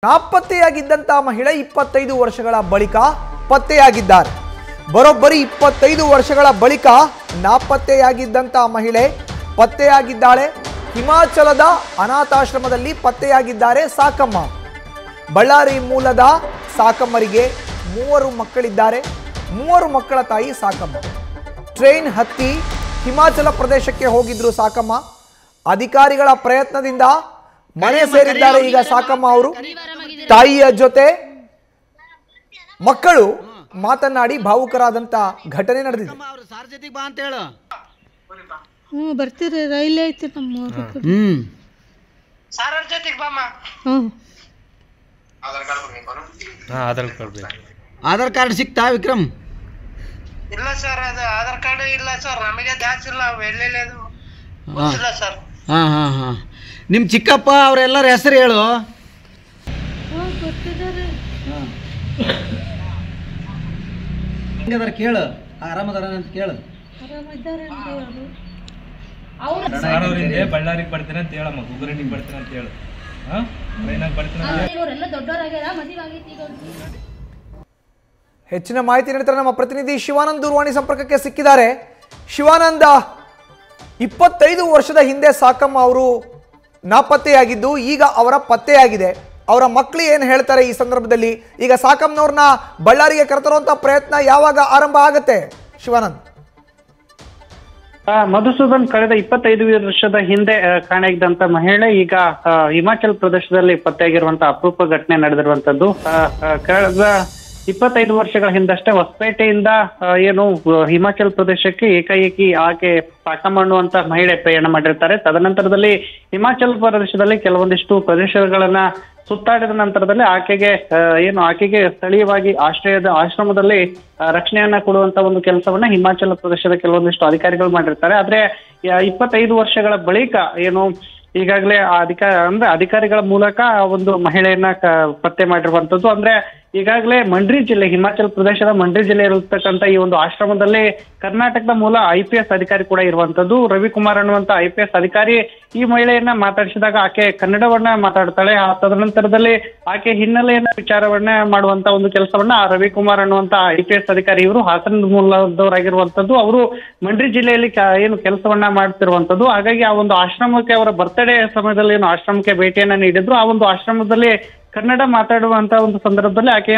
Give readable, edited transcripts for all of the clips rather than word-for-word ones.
ನಾಪತ್ತೆಯಾಗಿದ್ದಂತಹ ಮಹಿಳೆ 25 ವರ್ಷಗಳ ಬಳಿಕ ಪತ್ತೆಯಾಗಿದ್ದಾರೆ. ಬರೋಬ್ಬರಿ 25 ವರ್ಷಗಳ ಬಳಿಕ ನಾಪತ್ತೆಯಾಗಿದ್ದಂತಹ ಮಹಿಳೆ ಪತ್ತೆಯಾಗಿದ್ದಾಳೆ. ಹಿಮಾಚಲದ ಅನಾಥಾಶ್ರಮದಲ್ಲಿ ಪತ್ತೆಯಾಗಿದ್ದಾರೆ ಸಾಕಮ್ಮ. ಬಳ್ಳಾರಿ ಮೂಲದ ಸಾಕಮ್ಮರಿಗೆ 3 ಮಕ್ಕಳಿದ್ದಾರೆ. 3 ಮಕ್ಕಳ ತಾಯಿ ಸಾಕಮ್ಮ. ಟ್ರೈನ್ ಹತ್ತಿ ಹಿಮಾಚಲ ಪ್ರದೇಶಕ್ಕೆ ಹೋಗಿದ್ರು ಸಾಕಮ್ಮ. ಅಧಿಕಾರಿಗಳ ಪ್ರಯತ್ನದಿಂದ ಮನೆ ಸೇರಿದ್ದಾರೆ ಈಗ ಸಾಕಮ್ಮ ಅವರು. ತಾಯಿಯ ಜೊತೆ ಮಕ್ಕಳು ಮಾತನಾಡಿ ಭಾವುಕರಾದಂತ ಘಟನೆ ನಡೆದಿದೆ. ಬರ್ತೀರಿ ರೈಲ್ ಐತಿ ಆಧಾರ್ ಕಾರ್ಡ್ ಸಿಕ್ತಾ ವಿಕ್ರಮ್? ಇಲ್ಲ ಸರ್, ಅದು ಆಧಾರ್ ಕಾರ್ಡ್ ಇಲ್ಲ ಸರ್, ನಮಗೆ ದಾಸ್ ಇಲ್ಲ ಇಲ್ಲ ಸರ್. ಹಾ ಹಾ ಹಾ ನಿಮ್ಮ ಚಿಕ್ಕಪ್ಪ ಅವರೆಲ್ಲರ ಹೆಸರು ಹೇಳು. ಹೆಂಗದಾರ ಕೇಳು, ಆರಾಮದಾರ ಅಂತ ಕೇಳು. ಬಳ್ಳಾರಿಗೆ ಬರ್ತೀನಿ ಅಂತ ಹೇಳಮ್ಮ, ಗುಗ್ಗರಣಿಗೆ ಬರ್ತೀನಿ ಅಂತ ಹೇಳು. ಹೆಚ್ಚಿನ ಮಾಹಿತಿ ನೀಡ್ತಾರೆ ನಮ್ಮ ಪ್ರತಿನಿಧಿ ಶಿವಾನಂದ್. ದೂರವಾಣಿ ಸಂಪರ್ಕಕ್ಕೆ ಸಿಕ್ಕಿದ್ದಾರೆ. ಶಿವಾನಂದ, 25 ವರ್ಷದ ಹಿಂದೆ ಸಾಕಮ್ಮ ಅವರು ನಾಪತ್ತೆಯಾಗಿದ್ದು ಈಗ ಅವರ ಪತ್ತೆಯಾಗಿದೆ. ಅವರ ಮಕ್ಕಳು ಏನು ಹೇಳ್ತಾರೆ ಈ ಸಂದರ್ಭದಲ್ಲಿ? ಈಗ ಸಾಕಮ್ಮನವ್ರನ್ನ ಬಳ್ಳಾರಿಗೆ ಕರೆತರುವಂತ ಪ್ರಯತ್ನ ಯಾವಾಗ ಆರಂಭ ಆಗುತ್ತೆ ಶಿವಾನಂದ್? ಮಧುಸೂದನ್, ಕಳೆದ 25 ವರ್ಷದ ಹಿಂದೆ ಕಾಣೆಯಾಗಿದ್ದಂತ ಮಹಿಳೆ ಈಗ ಹಿಮಾಚಲ ಪ್ರದೇಶದಲ್ಲಿ ಪತ್ತೆಯಾಗಿರುವಂತ ಅಪರೂಪ ಘಟನೆ ನಡೆದಿರುವಂತದ್ದು. ಕಳೆದ 25 ವರ್ಷಗಳ ಹಿಂದಷ್ಟೇ ಹೊಸಪೇಟೆಯಿಂದ ಏನು ಹಿಮಾಚಲ ಪ್ರದೇಶಕ್ಕೆ ಏಕಾಏಕಿ ಆಕೆ ಸಾಕಮ್ಮ ಅನ್ನುವಂತ ಮಹಿಳೆ ಪ್ರಯಾಣ ಮಾಡಿರ್ತಾರೆ. ತದನಂತರದಲ್ಲಿ ಹಿಮಾಚಲ ಪ್ರದೇಶದಲ್ಲಿ ಕೆಲವೊಂದಿಷ್ಟು ಪ್ರದೇಶಗಳನ್ನ ಸುತ್ತಾಡಿದ ನಂತರದಲ್ಲಿ ಆಕೆಗೆ ಸ್ಥಳೀಯವಾಗಿ ಆಶ್ರಮದಲ್ಲಿ ರಕ್ಷಣೆಯನ್ನ ಕೊಡುವಂತ ಒಂದು ಕೆಲಸವನ್ನ ಹಿಮಾಚಲ ಪ್ರದೇಶದ ಕೆಲವೊಂದಿಷ್ಟು ಅಧಿಕಾರಿಗಳು ಮಾಡಿರ್ತಾರೆ. ಆದ್ರೆ 25 ವರ್ಷಗಳ ಬಳಿಕ ಏನು ಈಗಾಗಲೇ ಅಧಿಕಾರಿಗಳ ಮೂಲಕ ಒಂದು ಮಹಿಳೆಯನ್ನ ಪತ್ತೆ ಮಾಡಿರುವಂತದ್ದು. ಅಂದ್ರೆ ಈಗಾಗಲೇ ಮಂಡ್ರಿ ಜಿಲ್ಲೆ, ಹಿಮಾಚಲ ಪ್ರದೇಶದ ಮಂಡ್ರಿ ಜಿಲ್ಲೆಯಲ್ಲಿರ್ತಕ್ಕಂಥ ಈ ಒಂದು ಆಶ್ರಮದಲ್ಲಿ ಕರ್ನಾಟಕದ ಮೂಲ IPS ಅಧಿಕಾರಿ ಕೂಡ ಇರುವಂತದ್ದು. ರವಿಕುಮಾರ್ ಅನ್ನುವಂತ IPS ಅಧಿಕಾರಿ ಈ ಮಹಿಳೆಯನ್ನ ಮಾತಾಡಿಸಿದಾಗ ಆಕೆ ಕನ್ನಡವನ್ನ ಮಾತಾಡ್ತಾಳೆ. ತದನಂತರದಲ್ಲಿ ಆಕೆ ಹಿನ್ನೆಲೆಯನ್ನ ವಿಚಾರವನ್ನ ಮಾಡುವಂತ ಒಂದು ಕೆಲಸವನ್ನ ರವಿಕುಮಾರ್ ಅನ್ನುವಂತ IPS ಅಧಿಕಾರಿ ಇವರು ಹಾಸನ ಮೂಲದವರಾಗಿರುವಂತದ್ದು. ಅವರು ಮಂಡ್ರಿ ಜಿಲ್ಲೆಯಲ್ಲಿ ಏನು ಕೆಲಸವನ್ನ ಮಾಡ್ತಿರುವಂತದ್ದು. ಹಾಗಾಗಿ ಆ ಒಂದು ಆಶ್ರಮಕ್ಕೆ ಅವರ ಬರ್ತ್ಡೇ ಸಮಯದಲ್ಲಿ ಏನು ಆಶ್ರಮಕ್ಕೆ ಭೇಟಿಯನ್ನ ನೀಡಿದ್ರು. ಆ ಒಂದು ಆಶ್ರಮದಲ್ಲಿ ಕನ್ನಡ ಮಾತಾಡುವಂತ ಒಂದು ಸಂದರ್ಭದಲ್ಲಿ ಆಕೆ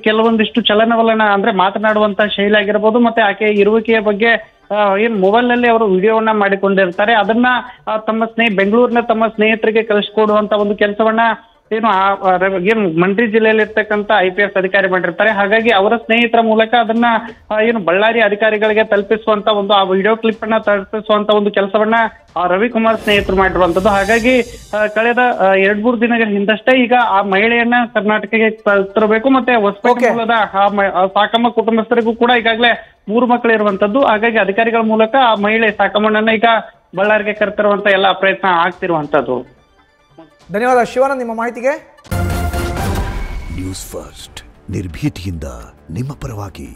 ಕೆಲವೊಂದಿಷ್ಟು ಚಲನವಲನ ಅಂದ್ರೆ ಮಾತನಾಡುವಂತ ಶೈಲಿ ಆಗಿರ್ಬೋದು, ಮತ್ತೆ ಆಕೆ ಇರುವಿಕೆಯ ಬಗ್ಗೆ ಮೊಬೈಲ್ ನಲ್ಲಿ ಅವರು ವಿಡಿಯೋವನ್ನ ಮಾಡಿಕೊಂಡಿರ್ತಾರೆ. ಅದನ್ನ ಬೆಂಗಳೂರಿನ ತಮ್ಮ ಸ್ನೇಹಿತರಿಗೆ ಕಳಿಸ್ಕೊಡುವಂತ ಒಂದು ಕೆಲಸವನ್ನ ಮಂಡ್ರಿ ಜಿಲ್ಲೆಯಲ್ಲಿ ಇರ್ತಕ್ಕಂಥ IPS ಅಧಿಕಾರಿ ಮಾಡಿರ್ತಾರೆ. ಹಾಗಾಗಿ ಅವರ ಸ್ನೇಹಿತರ ಮೂಲಕ ಅದನ್ನ ಬಳ್ಳಾರಿ ಅಧಿಕಾರಿಗಳಿಗೆ ತಲುಪಿಸುವಂತ ಒಂದು ಆ ವಿಡಿಯೋ ಕ್ಲಿಪ್ ಅನ್ನ ತಲುಪಿಸುವಂತ ಒಂದು ಕೆಲಸವನ್ನ ರವಿಕುಮಾರ್ ಸ್ನೇಹಿತರು ಮಾಡಿರುವಂತದ್ದು. ಹಾಗಾಗಿ ಕಳೆದ 2-3 ದಿನಗಳ ಹಿಂದಷ್ಟೇ ಈಗ ಆ ಮಹಿಳೆಯನ್ನ ಕರ್ನಾಟಕಕ್ಕೆ ತರಬೇಕು, ಮತ್ತೆ ಹೊಸಪೇಟೆ ಮೂಲದ ಸಾಕಮ್ಮ ಕುಟುಂಬಸ್ಥರಿಗೂ ಕೂಡ ಈಗಾಗಲೇ 3 ಮಕ್ಕಳು ಇರುವಂತದ್ದು. ಹಾಗಾಗಿ ಅಧಿಕಾರಿಗಳ ಮೂಲಕ ಆ ಮಹಿಳೆ ಸಾಕಮ್ಮನನ್ನ ಈಗ ಬಳ್ಳಾರಿಗೆ ಕರೆತರುವಂತ ಎಲ್ಲ ಪ್ರಯತ್ನ ಆಗ್ತಿರುವಂತದ್ದು. ಧನ್ಯವಾದ ಶಿವಾನಂದ್ ನಿಮ್ಮ ಮಾಹಿತಿಗೆ. ನ್ಯೂಸ್ ಫಸ್ಟ್, ನಿರ್ಭೀತಿಯಿಂದ ನಿಮ್ಮ ಪರವಾಗಿ.